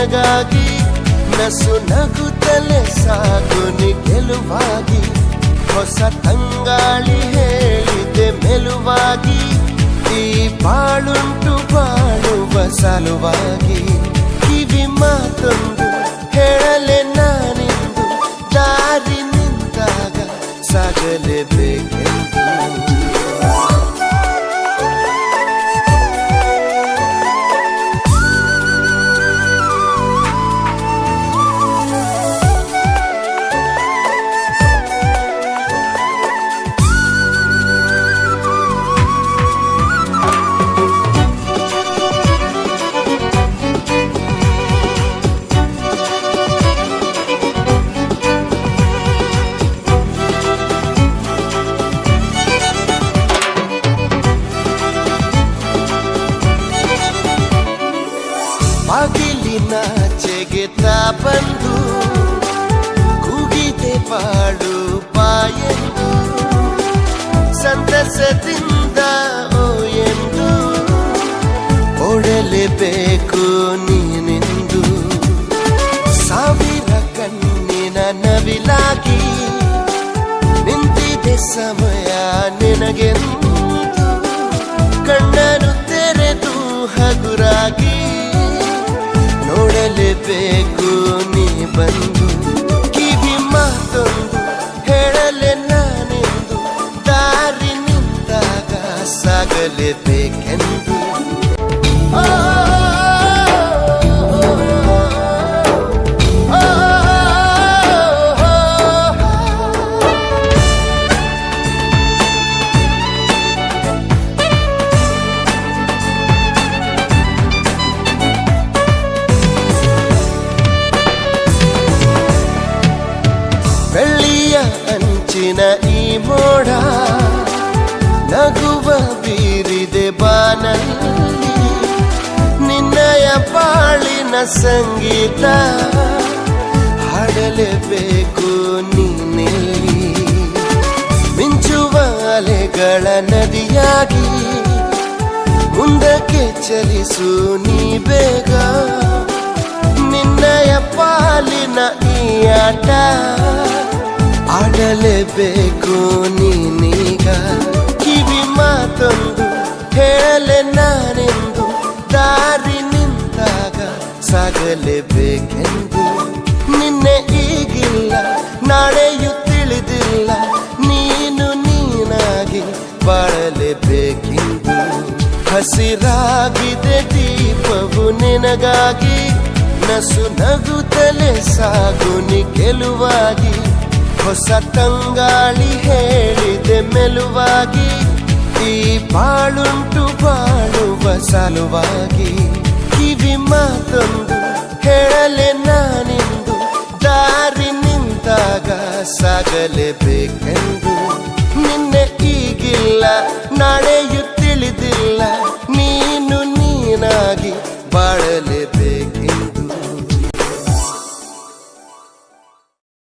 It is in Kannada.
ನಿನಗಾಗಿ ನಸು ನಗುತ್ತಲೇ ಸಾಗುನಿ ಗೆಲುವಾಗಿ ಹೊಸ ತಂಗಾಳಿ ಹೇಳಿದೆ ಮೆಲುವಾಗಿ ಈ ಬಾಳುಂಟು ಬಾಳುವ ಸಲುವಾಗಿ ಕಿವಿ ಮಾತೊಂದು ಹೇಳಲೆ ನಾನಿಂದು ದಾರಿ ನಿಂತಾಗ ಸಾಗಲೇಬೇಕೆಂದು ಬಾಗಿಲಿನಾಚೆಗೆ ತಾ ಬಂದು ಕೂಗಿದೆ ಬಾಳು ಬಾಯೆಂದು ಸಂತಸದಿಂದ ಓ ಎಂದು ಓಡಲೇಬೇಕು ನೀನೆಂದು ಸಾವಿರ ಕಣ್ಣಿನ ನವಿಲಾಗಿ ನಿಂತಿದೆ ಸಮಯ ನಿನಗೆಂದು ಕಣ್ಣನ್ನು ತೆರೆದು ಹಗುರಾಗಿ ನೋಡಲೇಬೇಕು ನೀ ಬಂದು ಕಿವಿ ಮಾತೊಂದು ಹೇಳಲೆ ನಾನೆಂದು ದಾರಿ ನಿಂತಾಗ ಸಾಗಲೇಬೇಕೆಂದು ಬೆಳ್ಳಿಯ ಅಂಚಿನ ಈ ಮೋಡ ನಗುವ ಬೀರಿದೆ ಬಾನಲ್ಲಿ ನಿನ್ನಯ ಬಾಳಿನ ಸಂಗೀತ ಹಾಡಲೇಬೇಕು ನೀನೆಲ್ಲಿ ಮಿಂಚುವ ಅಲೆಗಳ ನದಿಯಾಗಿ ಮುಂದಕ್ಕೆ ಚಲಿಸು ನೀ ಬೇಗ ನಿನ್ನಯ ಪಾಲಿನ ಈ ಆಟ ಆಡಲೇಬೇಕು ನೀನೀಗ ಕಿವಿ ಮಾತೊಂದು ಹೇಳಲೆ ನಾನೆಂದು ದಾರಿ ನಿಂತಾಗ ಸಾಗಲೇಬೇಕೆಂದು ನಿನ್ನೆ ಈಗಿಲ್ಲ ನಾಳೆಯೂ ತಿಳಿದಿಲ್ಲ ನೀನು ನೀನಾಗಿ ಬಾಳಲೇಬೇಕೆಂದು ಹಸಿರಾಗಿದೆ ದೀಪವು ನಿನಗಾಗಿ ನಸು ನಗುತ್ತಲೇ ಸಾಗುನಿ ಗೆಲುವಾಗಿ ಹೊಸ ತಂಗಾಳಿ ಹೇಳಿದೆ ಮೆಲುವಾಗಿ ಈ ಬಾಳುಂಟು ಬಾಳುವ ಸಲುವಾಗಿ ಕಿವಿ ಮಾತೊಂದು ಹೇಳಲೆ ನಾನಿಂದು ದಾರಿ ನಿಂತಾಗ ಸಾಗಲೇಬೇಕೆಂದು ನಿನ್ನೆ ಈಗಿಲ್ಲ ನಾಳೆ